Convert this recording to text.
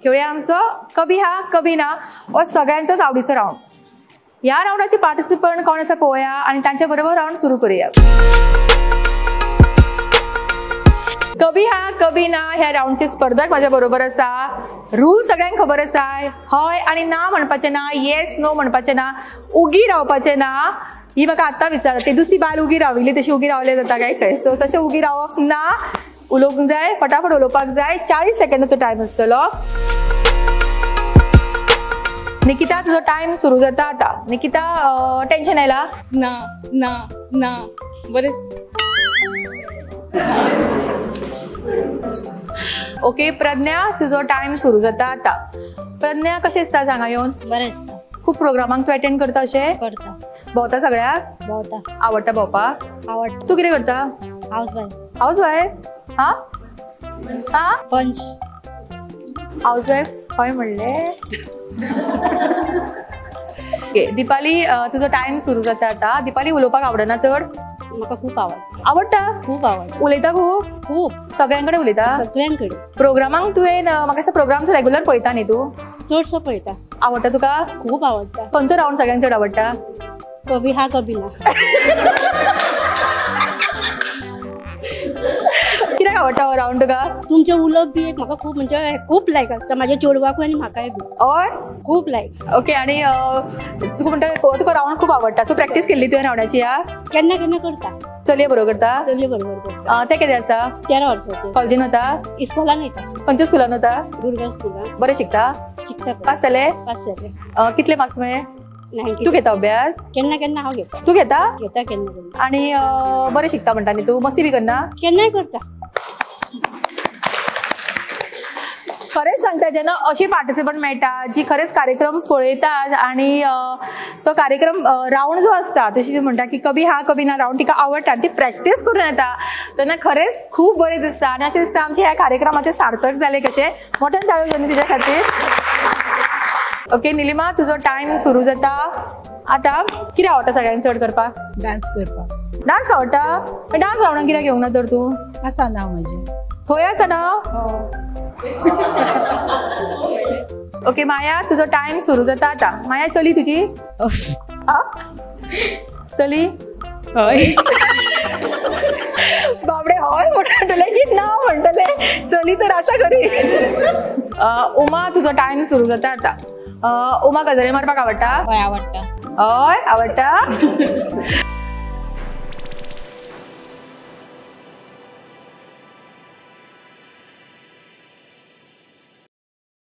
खेळूया आमचो कभी हा कभी ना हो सगळ्यांचोच आवडीचो राऊंड. ह्या राऊंडाचे पार्टिसिपंट कोण आसा पळोवया आणि तांच्या बरोबर राऊंड सुरू करूया. कभी हा कभी ना ह्या राऊंडचे स्पर्धक माझ्या बरोबर आसा. रूल सगळ्यांक खबर आसा. हय आणि ना म्हणपाचे ना, येस नो म्हणपाचे ना, उगी रावपाचे ना. ही म्हाका आत्तां विचार ती दुसरी बायल उगी राविल्ली तशी उगी रावले जाता काय खंय. सो तशें उगी रावप ना. उलोवंक जाय, फटाफट उलोवपाक जाय. 40 सेकंदाचो टायम आसतलो. निकिता तुझो टाइम सुरू जाता आता. निकिता टेन्शन आयला? ना ना ना बरें. ओके प्रज्ञा तुझो टाइम सुरू जाता आता. प्रज्ञा कशें दिसता सांगा येवन? बरें दिसता. खूप प्रोग्रामांक तू अटेंड करता अशें? करता. भोंवता सगळ्याक? भोंवता. आवडटा भोंवपाक? आवडटा. तू कितें करता? हाऊसवाईफ. हाऊसवाईफ? हा हा पंच. हाऊसवाईफ हय म्हणले. ओके दिपाली तुझो टाइम सुरू जाता आता. दिपाली उलोवपाक आवडना चड? म्हाका खूप आवडटा. आवडटा? खूप आवडटा. उलयता खूप? खूप. सगळ्यांकडे उलयता? सगळ्यांकडे. प्रोग्रामांक तुवें म्हाका दिसता प्रोग्रामचो रेग्युलर पळयता न्ही तू? चडसो पळयता. आवडटा तुका? खूप आवडटा. खंयचो राऊंड सगळ्यांत चड आवडटा? कभी हा कभी ना. कित्याक आवडटा हो राऊंड तुका? तुमचे उलोवप बी एक म्हाका खूप म्हणजे खूप लायक आसता. म्हाज्या चेडवाकूय आनी म्हाकाय बी. हय खूप लायक. ओके आणि तुका म्हणटा तुका राऊंड खूप आवडटा. सो प्रॅक्टीस केल्ली तुवें राऊंडाची? केन्ना केन्ना करता. चलये बरोबर करता? चलये बरोबर करता. ते कितें आसा? 13 वर्साचे. कॉलेजीन वता? इस्कॉलान वयता. खंयच्या स्कुलान वता? दुर्गा स्कुलान. बरें शिकता? शिकता. पास जाले? पास जाले. कितले मार्क्स मेळे? 90. तू घेता अभ्यास? केन्ना केन्ना हांव घेता. तू घेता? घेता केन्ना केन्ना. आणि बरें शिकता म्हणटा न्ही तू? मस्ती बी करना? केन्नाय करता. खरेंच सांगता जेन्ना अशी पार्टिसिपंट मेळटा जी खरेंच कार्यक्रम पळयतात आणि तो कार्यक्रम राऊंड जो आसता तशी म्हणटा की कभी हा कभी ना राऊंड तिका आवडटा ती प्रॅक्टीस करून येता तेन्ना खरेंच खूप बरें दिसता आनी अशें दिसता आमचे ह्या कार्यक्रमाचें सार्थक जालें कशें. मोठ्यान ताळयो जाली तिच्या खातीर. ओके निलिमा तुजो टाइम सुरू जाता आता. कितें आवडटा सगळ्यांक चड करपाक? डान्स करपाक. डान्स आवडटा? डान्स रावणाक कित्याक घेवंक ना तर तूं? आसा नांव म्हजें. थंय आसा ना? ओके माया तुजो टाइम सुरू जाता आता. माया चली तुजी? चली? हय. बाबडे हय म्हणटले की ना म्हणटले. चली तर आसा खरी. उमा तुजो टाइम सुरू जाता आता. उमा गजाली मारपाक आवडटा? हय आवडटा. हय आवडटा.